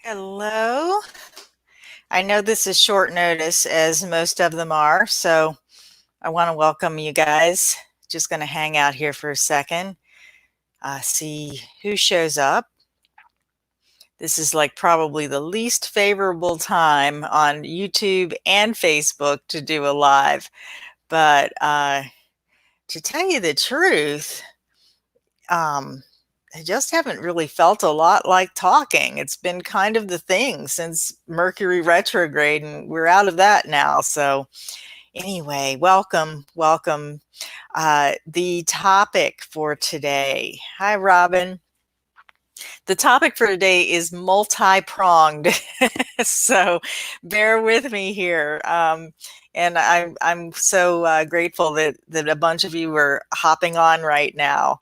Hello. I know this is short notice, as most of them are, so I want to welcome you guys. Just going to hang out here for a second, see who shows up. This is like probably the least favorable time on YouTube and Facebook to do a live, but to tell you the truth, um, I just haven't really felt a lot like talking. It's been kind of the thing since Mercury retrograde, and we're out of that now. So, anyway, welcome. The topic for today. Hi, Robin. The topic for today is multi-pronged, so bear with me here. And I'm so grateful that a bunch of you are hopping on right now.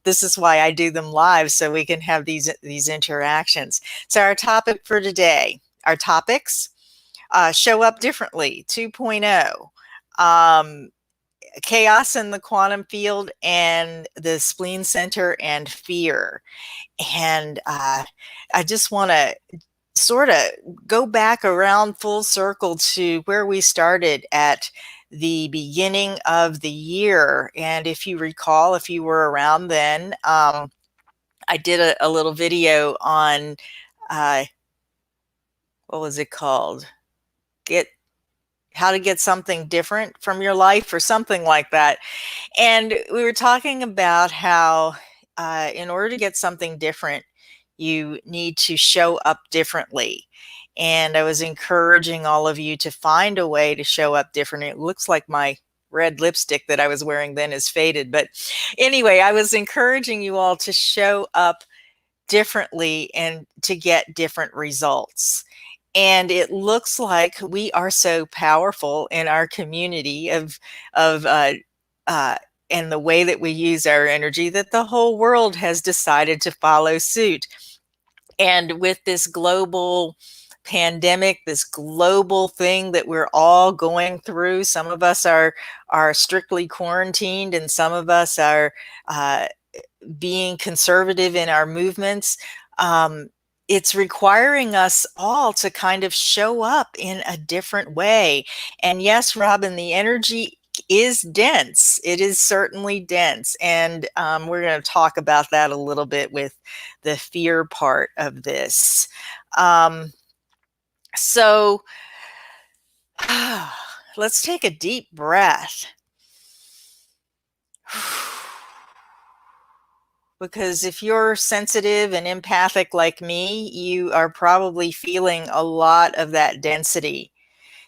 This is why I do them live, so we can have these interactions. So our topic for today, our topics, show up differently 2.0. Chaos in the quantum field and the spleen center and fear. And I just want to sort of go back around full circle to where we started at the beginning of the year. And if you recall, if you were around then, I did a little video on what was it called? How to get something different from your life or something like that. And we were talking about how in order to get something different, you need to show up differently. And I was encouraging all of you to find a way to show up different. It looks like my red lipstick that I was wearing then is faded. But anyway, I was encouraging you all to show up differently and to get different results. And it looks like we are so powerful in our community of and the way that we use our energy that the whole world has decided to follow suit. And with this global pandemic, this global thing that we're all going through, some of us are strictly quarantined, and some of us are being conservative in our movements. It's requiring us all to kind of show up in a different way. And yes, Robin, the energy is dense. It is certainly dense. And we're going to talk about that a little bit with the fear part of this. So let's take a deep breath. Because if you're sensitive and empathic like me, you are probably feeling a lot of that density.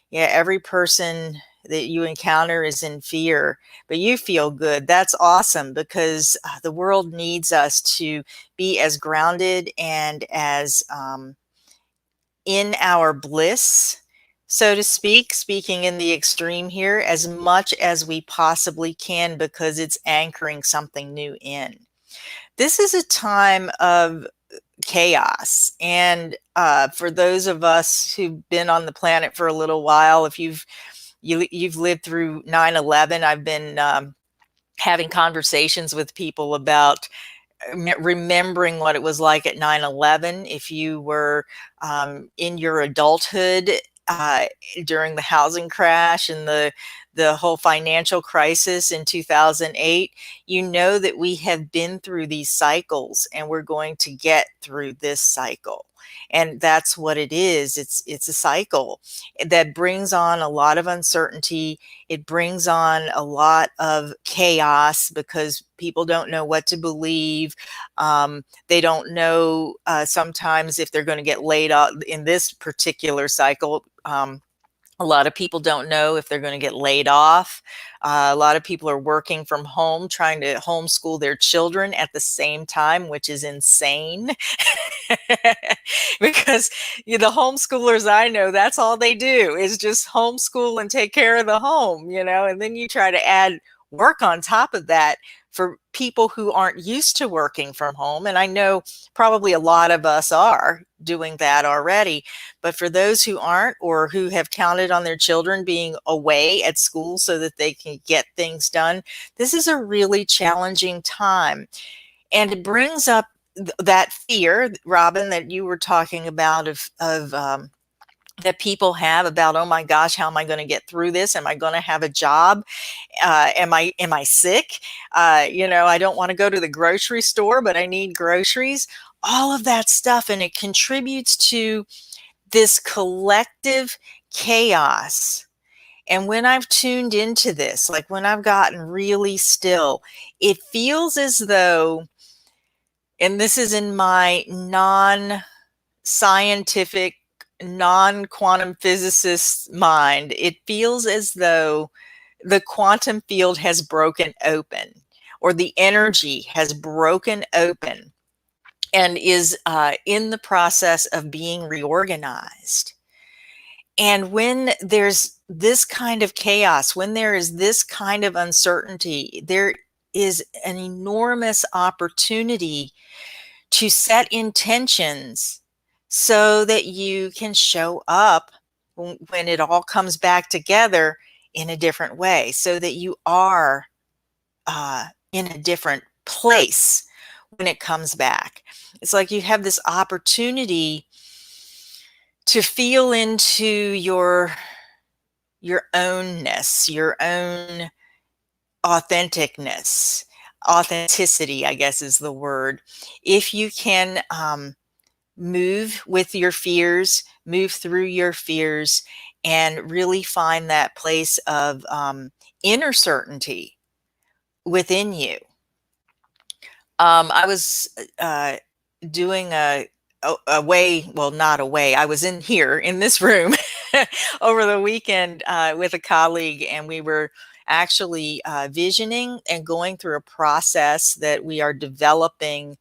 Yeah, every person that you encounter is in fear, but you feel good. That's awesome, because the world needs us to be as grounded and as in our bliss, so to speak, speaking in the extreme here, as much as we possibly can, because it's anchoring something new in. This is a time of chaos. And for those of us who've been on the planet for a little while, if you've lived through 9/11, I've been having conversations with people about remembering what it was like at 9/11. If you were in your adulthood during the housing crash and the whole financial crisis in 2008, you know that we have been through these cycles, and we're going to get through this cycle. And that's what it is. It's a cycle that brings on a lot of uncertainty. It brings on a lot of chaos, because people don't know what to believe. They don't know sometimes if they're going to get laid off in this particular cycle. A lot of people don't know if they're going to get laid off. A lot of people are working from home, trying to homeschool their children at the same time, which is insane. Because the homeschoolers I know, that's all they do is just homeschool and take care of the home, and then you try to add work on top of that for people who aren't used to working from home. And I know probably a lot of us are doing that already. But for those who aren't, or who have counted on their children being away at school so that they can get things done, this is a really challenging time. And it brings up that fear, Robin, that you were talking about of that people have about, oh my gosh, how am I going to get through this? Am I going to have a job? Am I sick? I don't want to go to the grocery store, but I need groceries. All of that stuff, and it contributes to this collective chaos. And when I've tuned into this, like when I've gotten really still, it feels as though, and this is in my non-scientific, non-quantum physicist mind, it feels as though the quantum field has broken open, or the energy has broken open, and is in the process of being reorganized. And when there's this kind of chaos, when there is this kind of uncertainty, there is an enormous opportunity to set intentions so that you can show up when it all comes back together in a different way, so that you are in a different place when it comes back. It's like you have this opportunity to feel into your ownness, your own authenticness. Authenticity, I guess, is the word. If you can move with your fears, move through your fears, and really find that place of inner certainty within you. I was doing a way, well, not a way. I was in here in this room over the weekend with a colleague, and we were actually visioning and going through a process that we are developing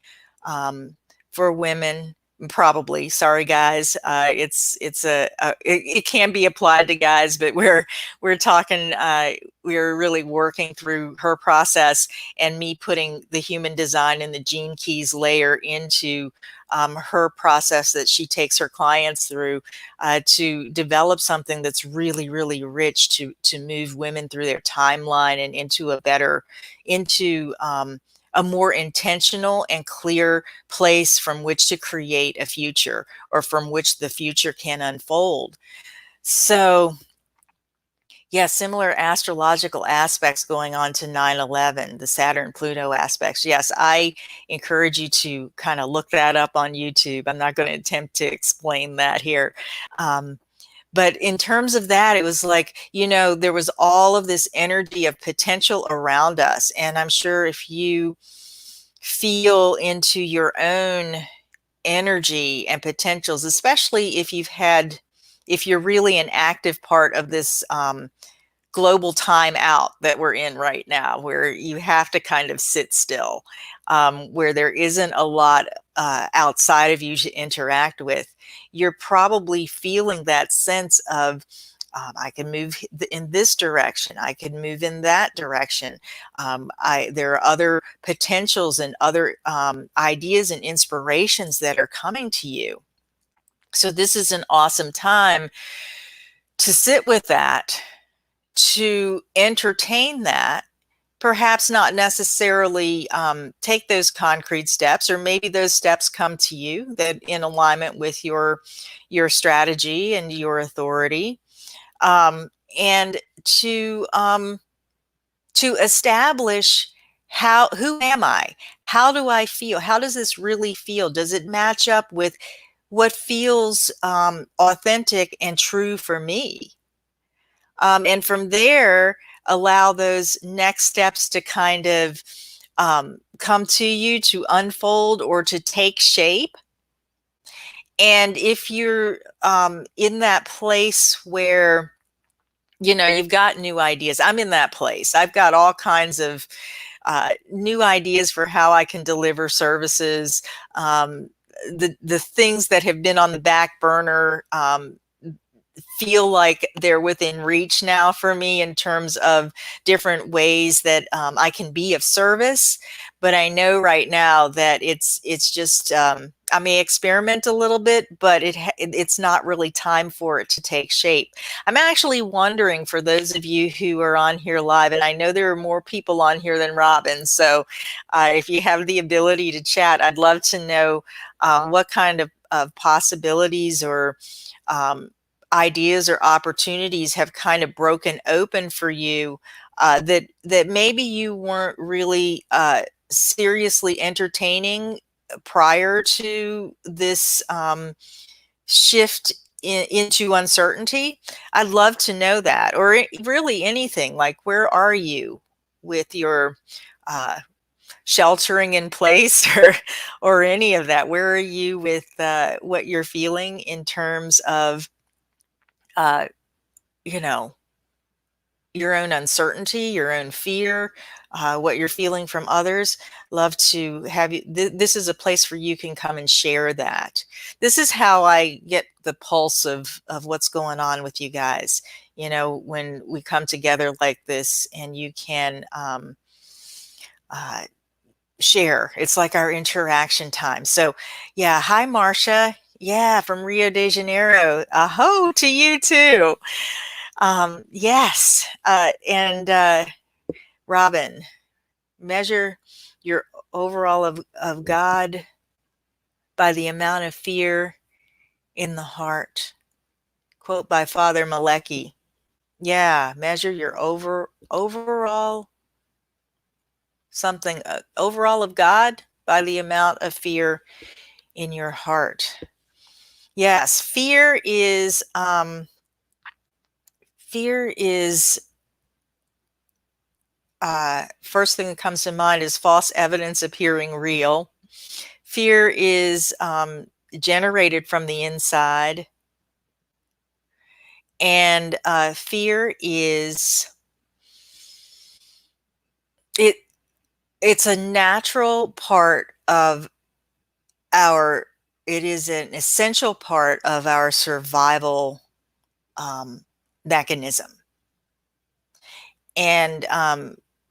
for women. Probably, sorry guys, it can be applied to guys, but we're talking, we're really working through her process and me putting the human design and the gene keys layer into her process that she takes her clients through to develop something that's really, really rich to move women through their timeline and into a more intentional and clear place from which to create a future, or from which the future can unfold. So yeah, similar astrological aspects going on to 9/11, the Saturn-Pluto aspects. Yes, I encourage you to kind of look that up on YouTube. I'm not going to attempt to explain that here. But in terms of that, it was like, there was all of this energy of potential around us. And I'm sure if you feel into your own energy and potentials, especially if you're really an active part of this global time out that we're in right now, where you have to kind of sit still, where there isn't a lot outside of you to interact with, you're probably feeling that sense of, I can move in this direction, I can move in that direction. There are other potentials and other ideas and inspirations that are coming to you. So this is an awesome time to sit with that, to entertain that, perhaps not necessarily take those concrete steps, or maybe those steps come to you that in alignment with your strategy and your authority, and to establish who am I? How do I feel? How does this really feel? Does it match up with what feels authentic and true for me? And from there, allow those next steps to kind of come to you, to unfold or to take shape. And if you're in that place where, you've got new ideas, I'm in that place. I've got all kinds of new ideas for how I can deliver services. The things that have been on the back burner feel like they're within reach now for me, in terms of different ways that I can be of service. But I know right now that it's just, I may experiment a little bit, but it's not really time for it to take shape. I'm actually wondering, for those of you who are on here live, and I know there are more people on here than Robin, so if you have the ability to chat, I'd love to know what kind of possibilities or ideas or opportunities have kind of broken open for you that maybe you weren't really seriously entertaining prior to this shift into uncertainty. I'd love to know that, or really anything, like where are you with your sheltering in place or any of that? Where are you with what you're feeling in terms of uh, you know, your own uncertainty, your own fear, what you're feeling from others? Love to have you. This is a place where you can come and share that. This is how I get the pulse of what's going on with you guys. You know, when we come together like this and you can uh, share. It's like our interaction time. So, yeah. Hi, Marcia. Yeah, from Rio de Janeiro. Aho to you too. Yes. And Robin, measure your overall of God by the amount of fear in the heart. Quote by Father Malecki. Yeah, measure your overall something, overall of God by the amount of fear in your heart. Yes, fear is first thing that comes to mind is false evidence appearing real. Fear is generated from the inside. And fear is, it's a natural part of it is an essential part of our survival mechanism. And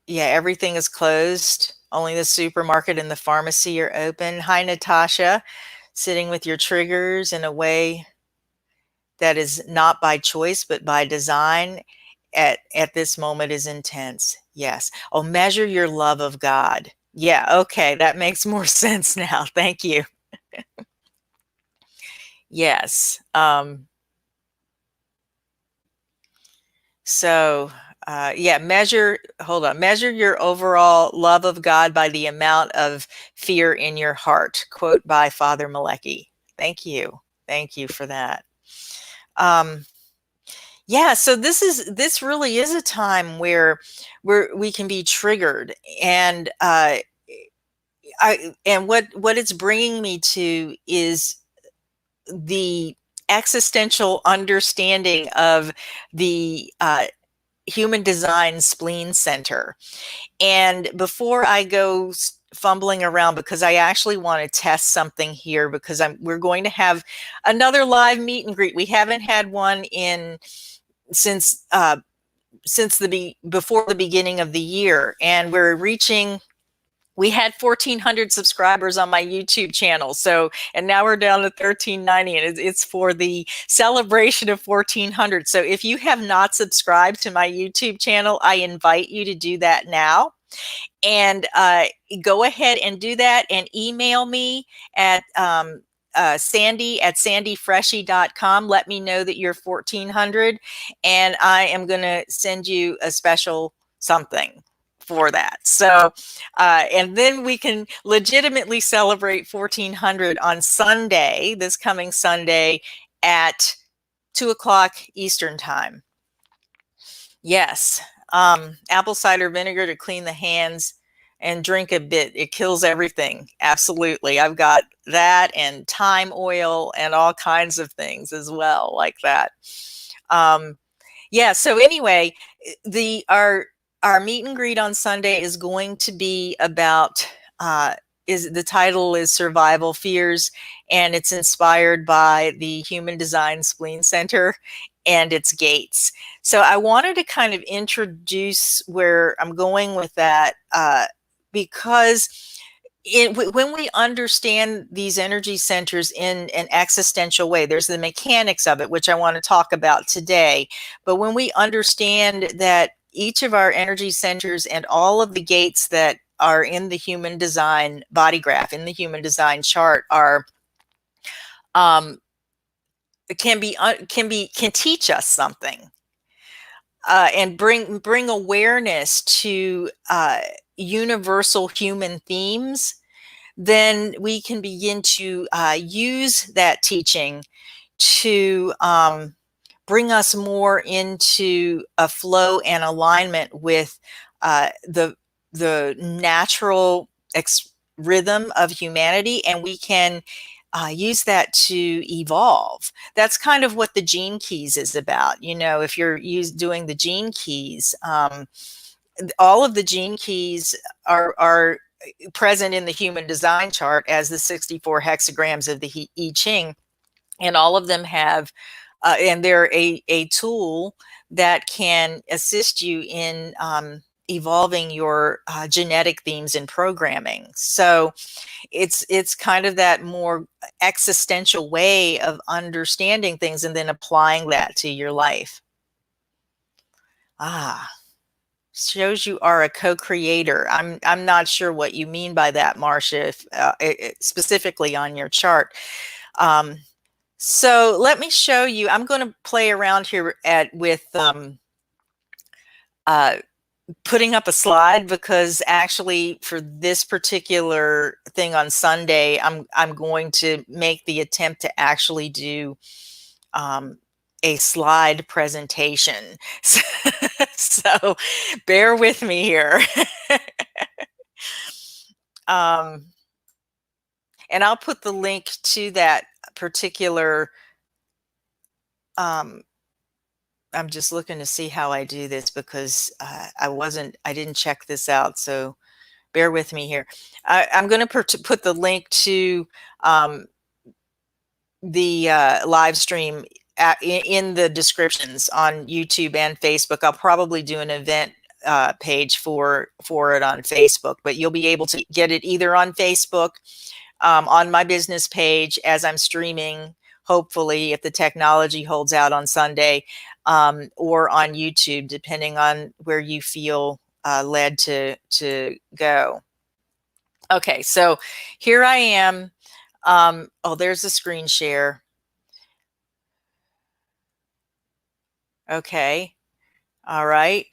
yeah, everything is closed. Only the supermarket and the pharmacy are open. Hi, Natasha, sitting with your triggers in a way that is not by choice, but by design at this moment is intense. Yes. Oh, measure your love of God. Yeah. Okay. That makes more sense now. Thank you. Yes. So, yeah, hold on, measure your overall love of God by the amount of fear in your heart. Quote by Father Malecki. Thank you. Thank you for that. Yeah, so this really is a time where we can be triggered, and what it's bringing me to is the existential understanding of the human design spleen center. And before I go fumbling around, because I actually want to test something here, because we're going to have another live meet and greet. We haven't had one since before the beginning of the year, and we had 1,400 subscribers on my YouTube channel. So, and now we're down to 1,390, and it's for the celebration of 1,400. So if you have not subscribed to my YouTube channel, I invite you to do that now. And go ahead and do that, and email me at Sandy at sandyfreshy.com. Let me know that you're 1,400, and I am going to send you a special something for that. So, and then we can legitimately celebrate 1,400 on Sunday, this coming Sunday at 2:00 Eastern time. Yes. Apple cider vinegar to clean the hands and drink a bit. It kills everything. Absolutely. I've got that, and thyme oil and all kinds of things as well like that. Yeah. So anyway, our meet and greet on Sunday is going to be about, the title is Survival Fears, and it's inspired by the Human Design Spleen Center and its gates. So I wanted to kind of introduce where I'm going with that, because when we understand these energy centers in an existential way, there's the mechanics of it, which I want to talk about today. But when we understand that each of our energy centers and all of the gates that are in the human design body graph, in the human design chart, are um, can teach us something, and bring awareness to universal human themes, then we can begin to use that teaching to bring us more into a flow and alignment with the natural rhythm of humanity, and we can use that to evolve. That's kind of what the gene keys is about. You know, if you're doing the gene keys, all of the gene keys are present in the human design chart as the 64 hexagrams of the I Ching, and all of them have, and they're a tool that can assist you in evolving your genetic themes and programming. So it's kind of that more existential way of understanding things and then applying that to your life. Shows you are a co-creator. I'm not sure what you mean by that, Marcia, if, specifically on your chart. So let me show you. I'm going to play around here with putting up a slide, because actually for this particular thing on Sunday, I'm going to make the attempt to actually do a slide presentation. So bear with me here. And I'll put the link to that particular, I'm just looking to see how I do this, because I didn't check this out. So bear with me here. I'm going to put the link to the live stream in the descriptions on YouTube and Facebook. I'll probably do an event page for it on Facebook, but you'll be able to get it either on Facebook, on my business page as I'm streaming, hopefully, if the technology holds out on Sunday, or on YouTube, depending on where you feel led to go. Okay, so here I am. Oh, there's a screen share. Okay. All right.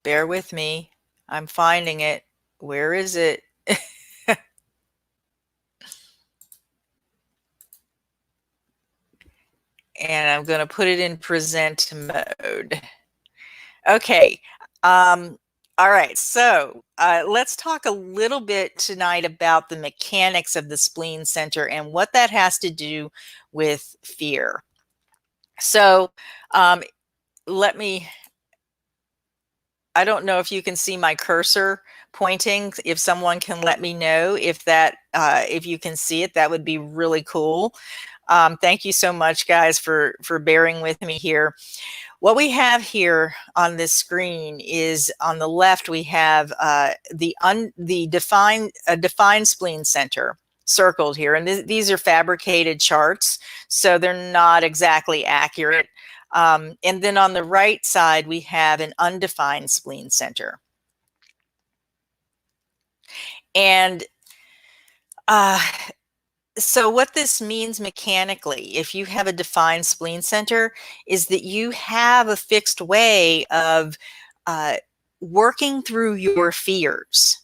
Bear with me. I'm finding it. Where is it? And I'm going to put it in present mode. Okay. All right. So let's talk a little bit tonight about the mechanics of the spleen center and what that has to do with fear. So let me, I don't know if you can see my cursor pointing. If someone can let me know if that, if you can see it, that would be really cool. Thank you so much, guys, for bearing with me here. What we have here on this screen is, on the left, we have the defined spleen center circled here, and these are fabricated charts, so they're not exactly accurate. And then on the right side, we have an undefined spleen center. And so what this means mechanically, if you have a defined spleen center, is that you have a fixed way of working through your fears.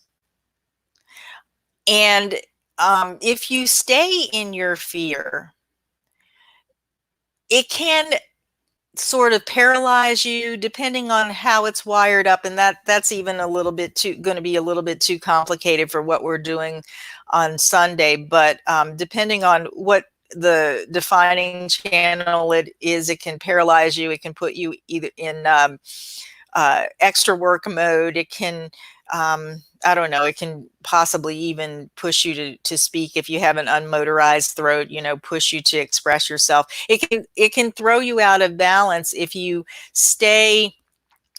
And if you stay in your fear, it can sort of paralyze you, depending on how it's wired up, and that's even a little bit going to be a little bit too complicated for what we're doing on Sunday. But depending on what the defining channel it is, it can paralyze you. It can put you either in extra work mode. It can, I don't know, it can possibly even push you to speak if you have an unmotorized throat, you know, push you to express yourself. It can throw you out of balance if you stay,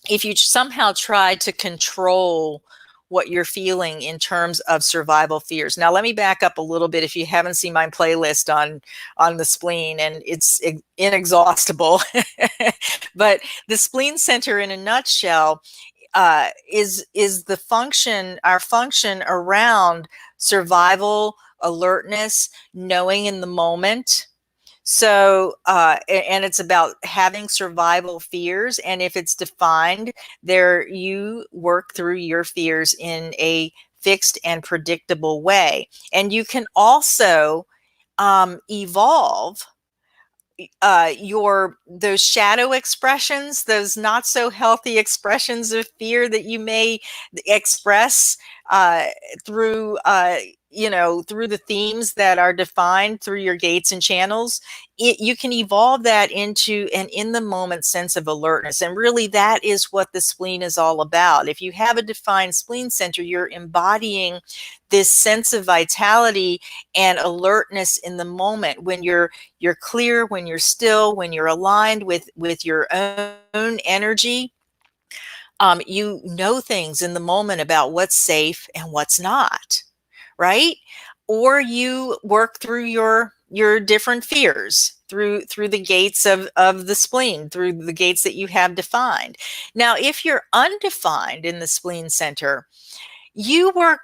if you somehow try to control what you're feeling in terms of survival fears. Now, let me back up a little bit. If you haven't seen my playlist on the spleen, and it's inexhaustible, but the spleen center in a nutshell is the function, our function around survival, alertness, knowing in the moment. So, and it's about having survival fears. And if it's defined there, you work through your fears in a fixed and predictable way. And you can also evolve your those shadow expressions, those not so healthy expressions of fear that you may express uh, through you know, through the themes that are defined through your gates and channels. You can evolve that into an in the moment sense of alertness, and really that is what the spleen is all about. If you have a defined spleen center, you're embodying this sense of vitality and alertness in the moment, when you're clear, when you're still, when you're aligned with your own energy. You know things in the moment about what's safe and what's not, right? Or you work through your different fears through the gates of the spleen, through the gates that you have defined. Now, if you're undefined in the spleen center, you're going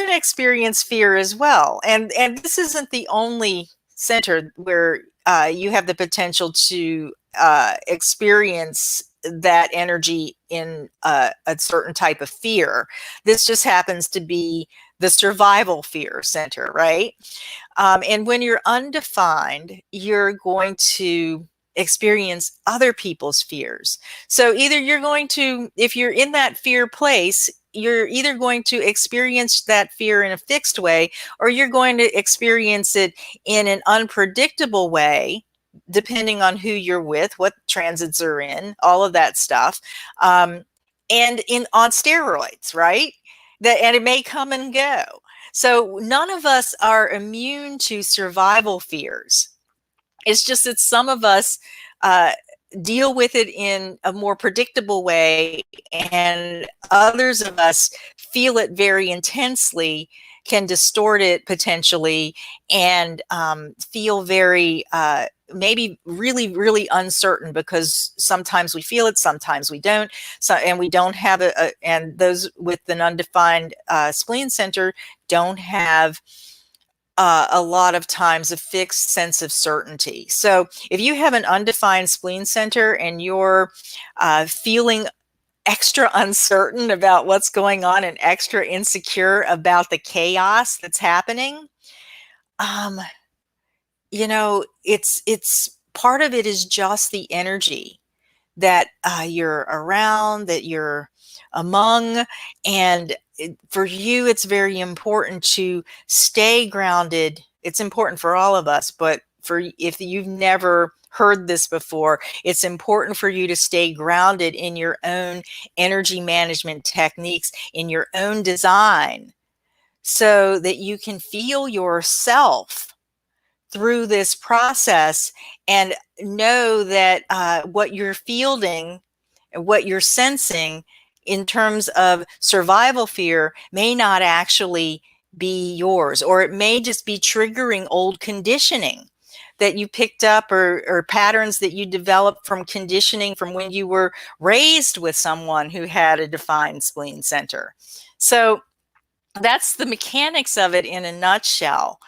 to experience fear as well, and this isn't the only center where you have the potential to experience that energy in a certain type of fear. This just happens to be the survival fear center, right? And when you're undefined, you're going to experience other people's fears. So either you're going to, if you're in that fear place, you're either going to experience that fear in a fixed way, or you're going to experience it in an unpredictable way, depending on who you're with, what transits are in, all of that stuff. And in on steroids, right? That, and it may come and go. So none of us are immune to survival fears. It's just that some of us uh, deal with it in a more predictable way, and others of us feel it very intensely, can distort it potentially, and feel very maybe really, really uncertain, because sometimes we feel it, sometimes we don't. So, and we don't have and those with an undefined spleen center don't have a lot of times a fixed sense of certainty. So if you have an undefined spleen center and you're feeling extra uncertain about what's going on and extra insecure about the chaos that's happening, um, you know, it's part of it is just the energy that you're around, that you're among. And for you, it's very important to stay grounded. It's important for all of us, but for if you've never heard this before, it's important for you to stay grounded in your own energy management techniques, in your own design, so that you can feel yourself through this process, and know that what you're fielding, what you're sensing in terms of survival fear may not actually be yours, or it may just be triggering old conditioning that you picked up, or patterns that you developed from conditioning from when you were raised with someone who had a defined spleen center. So that's the mechanics of it in a nutshell.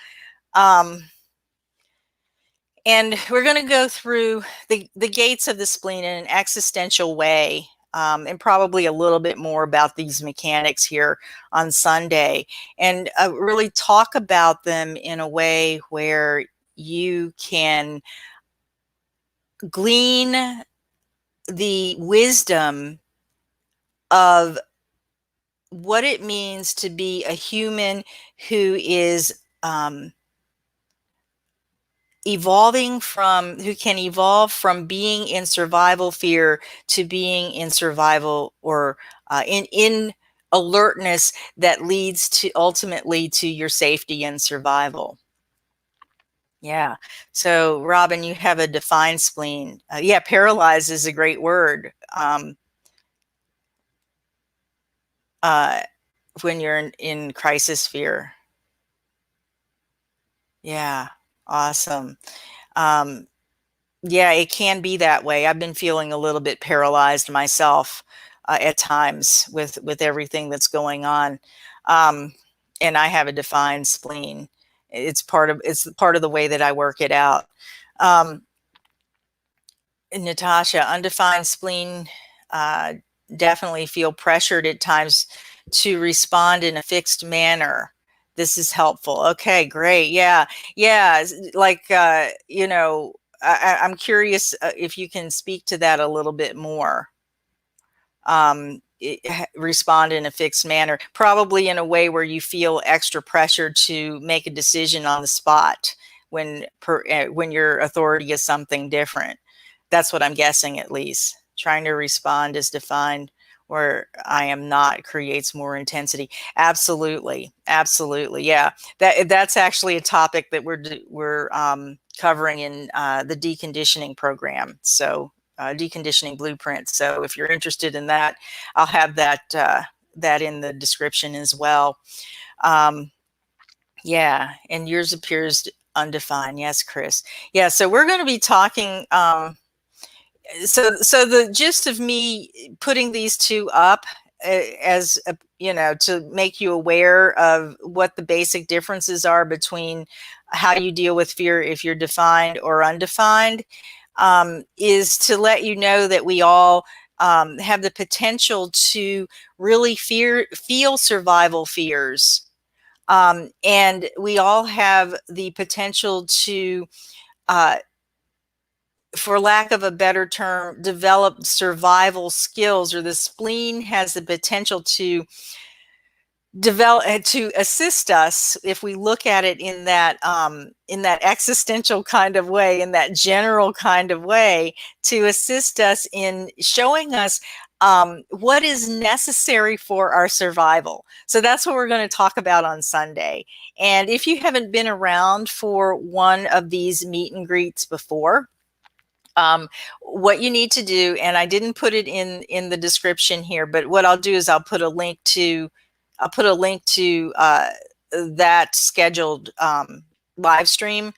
And we're going to go through the gates of the spleen in an existential way, and probably a little bit more about these mechanics here on Sunday, and really talk about them in a way where you can glean the wisdom of what it means to be a human who is who can evolve from being in survival fear to being in survival or in alertness that leads to ultimately to your safety and survival. Yeah. So, Robin, you have a defined spleen. Yeah, paralyzed is a great word. Uh, when you're in crisis fear. Yeah. Awesome. Um, Yeah, it can be that way. I've been feeling a little bit paralyzed myself at times with everything that's going on, um, and I have a defined spleen. It's part of the way that I work it out. Um, Natasha, undefined spleen uh, definitely feel pressured at times to respond in a fixed manner. This is helpful. Okay, great. Yeah, yeah. Like I'm curious if you can speak to that a little bit more. Respond in a fixed manner, probably in a way where you feel extra pressure to make a decision on the spot when your authority is something different. That's what I'm guessing, at least. Trying to respond is defined where I am not creates more intensity. Absolutely, absolutely, yeah. That's actually a topic that we're covering in the deconditioning program. So deconditioning blueprint. So if you're interested in that, I'll have that in the description as well. Um, yeah, and yours appears undefined. Yes, Chris. Yeah, so we're going to be talking. So the gist of me putting these two up as to make you aware of what the basic differences are between how you deal with fear if you're defined or undefined, is to let you know that we all have the potential to really feel survival fears. And we all have the potential to, uh, for lack of a better term, develop survival skills, or the spleen has the potential to develop to assist us if we look at it in that existential kind of way, in that general kind of way, to assist us in showing us what is necessary for our survival. So that's what we're going to talk about on Sunday. And if you haven't been around for one of these meet and greets before, what you need to do, and I didn't put it in the description here, but what I'll do is I'll put a link to that scheduled live stream,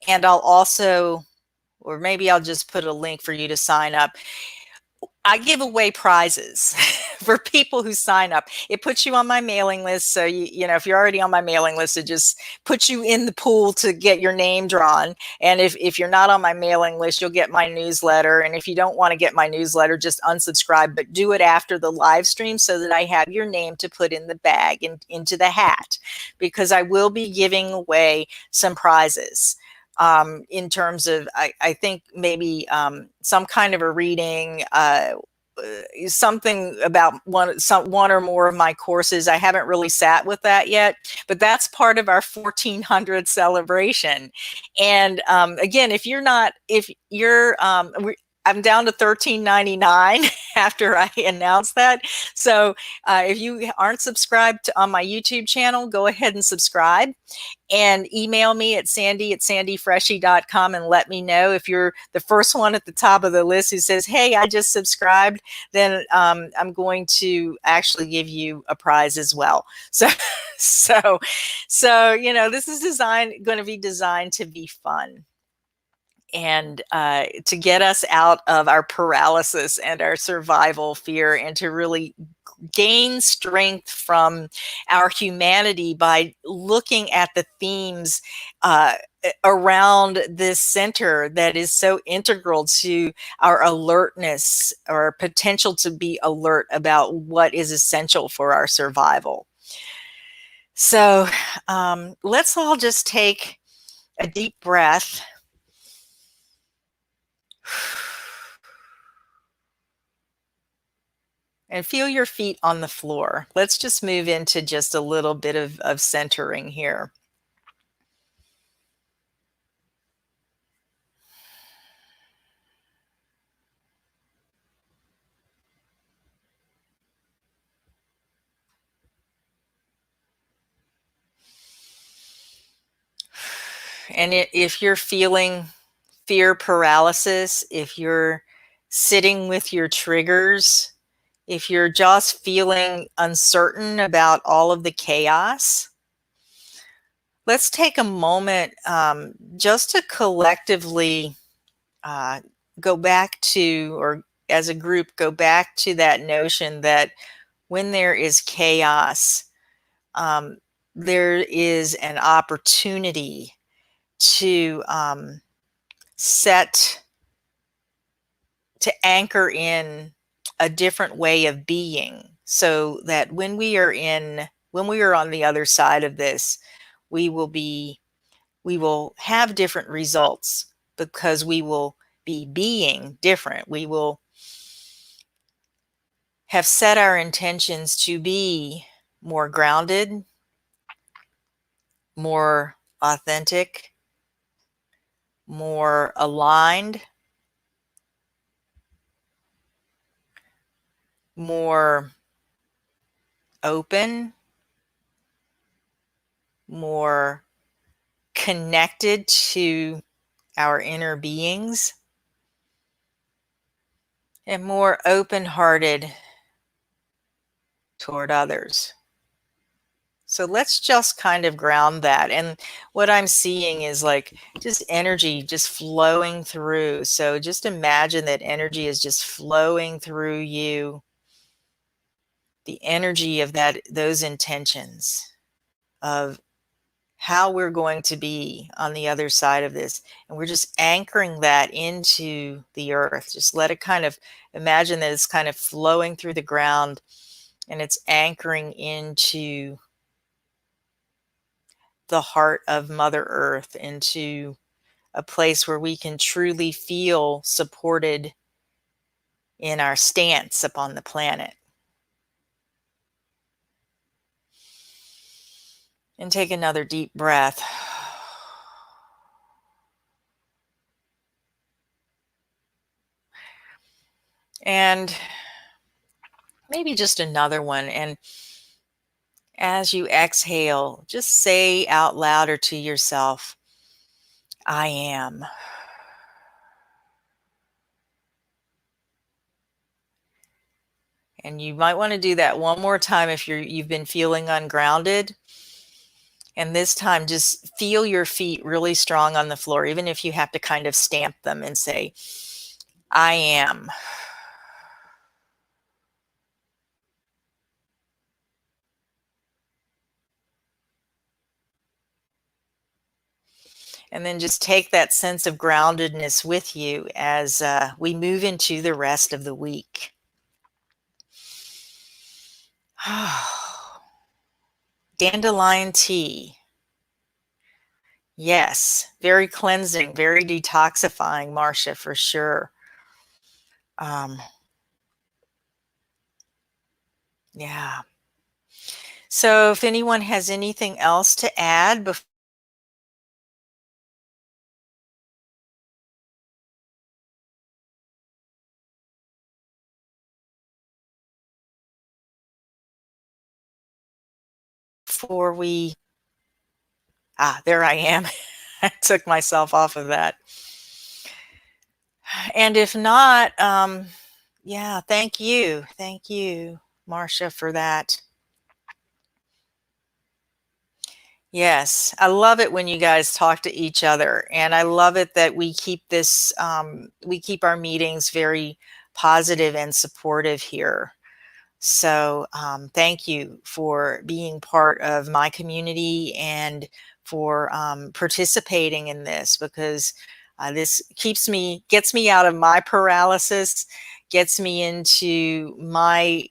and I'll also, or maybe I'll just put a link for you to sign up. I give away prizes for people who sign up. It puts you on my mailing list. So, if you're already on my mailing list, it just puts you in the pool to get your name drawn. And if you're not on my mailing list, you'll get my newsletter. And if you don't want to get my newsletter, just unsubscribe, but do it after the live stream so that I have your name to put in the bag and into the hat, because I will be giving away some prizes. In terms of, I think maybe some kind of a reading, something about one or more of my courses. I haven't really sat with that yet, but that's part of our 1400 celebration. And again, if you're I'm down to $13.99 after I announced that. So if you aren't subscribed on my YouTube channel, go ahead and subscribe, and email me at sandy@sandyfreshy.com and let me know. If you're the first one at the top of the list who says, hey, I just subscribed, then I'm going to actually give you a prize as well. So, this is going to be designed to be fun, and to get us out of our paralysis and our survival fear, and to really gain strength from our humanity by looking at the themes around this center that is so integral to our alertness, or potential to be alert about what is essential for our survival. So let's all just take a deep breath. And feel your feet on the floor. Let's just move into just a little bit of centering here. And if you're feeling fear paralysis, if you're sitting with your triggers, if you're just feeling uncertain about all of the chaos, let's take a moment just to collectively go back to, or as a group, go back to that notion that when there is chaos, there is an opportunity to to anchor in a different way of being, so that when we are on the other side of this, we will have different results, because we will be being different. We will have set our intentions to be more grounded, more authentic, more aligned, more open, more connected to our inner beings, and more open-hearted toward others. So let's just kind of ground that. And what I'm seeing is like just energy just flowing through. So just imagine that energy is just flowing through you, the energy of those intentions of how we're going to be on the other side of this. And we're just anchoring that into the earth. Just let it kind of imagine that it's kind of flowing through the ground, and it's anchoring into the heart of Mother Earth, into a place where we can truly feel supported in our stance upon the planet. And take another deep breath. And maybe just another one. And as you exhale, just say out loud or to yourself, I am. And you might want to do that one more time if you've been feeling ungrounded. And this time, just feel your feet really strong on the floor, even if you have to kind of stamp them and say, I am. And then just take that sense of groundedness with you as we move into the rest of the week. Dandelion tea. Yes, very cleansing, very detoxifying, Marcia, for sure. Yeah. So if anyone has anything else to add before we... there I am. I took myself off of that. And if not, yeah, thank you. Thank you, Marcia, for that. Yes, I love it when you guys talk to each other, and I love it that we keep we keep our meetings very positive and supportive here. So thank you for being part of my community and for participating in this, because this gets me out of my paralysis, gets me into my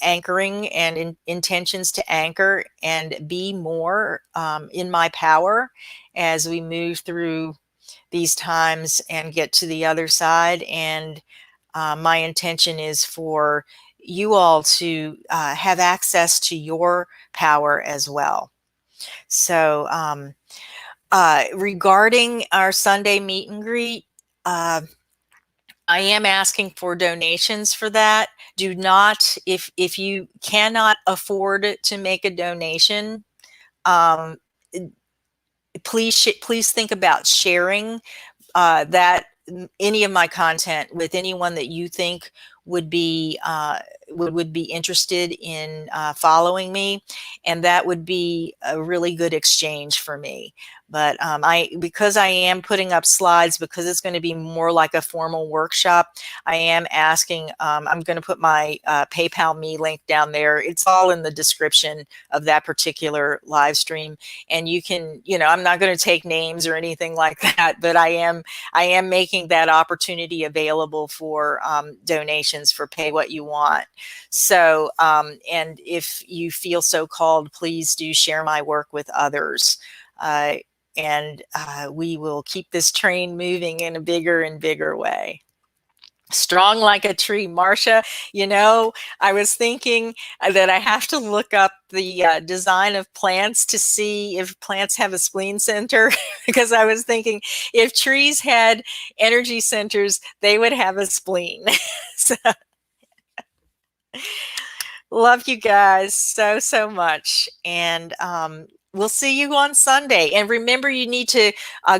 anchoring and intentions to anchor and be more in my power as we move through these times and get to the other side. And my intention is for you all to have access to your power as well. So regarding our Sunday meet and greet, I am asking for donations for that. Do not, if you cannot afford to make a donation, please think about sharing that any of my content with anyone that you think would be would be interested in following me, and that would be a really good exchange for me. But because I am putting up slides, because it's going to be more like a formal workshop, I am asking, I'm going to put my PayPal me link down there. It's all in the description of that particular live stream, and you can, I'm not going to take names or anything like that, but I am making that opportunity available for donations for Pay What You Want. So, and if you feel so called, please do share my work with others. And we will keep this train moving in a bigger and bigger way. Strong like a tree. Marcia, I was thinking that I have to look up the design of plants to see if plants have a spleen center, because I was thinking if trees had energy centers, they would have a spleen. So, love you guys so much. And we'll see you on Sunday. And remember, you need to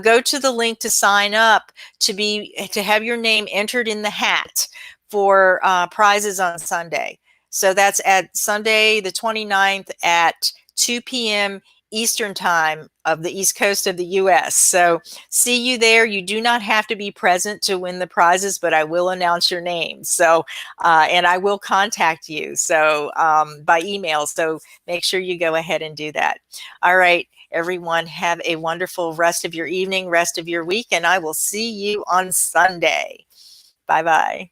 go to the link to sign up to have your name entered in the hat for prizes on Sunday. So that's at Sunday the 29th at 2 p.m. Eastern time of the East Coast of the US. So see you there. You do not have to be present to win the prizes, but I will announce your name. So, and I will contact you by email. So make sure you go ahead and do that. All right, everyone, have a wonderful rest of your evening, rest of your week, and I will see you on Sunday. Bye-bye.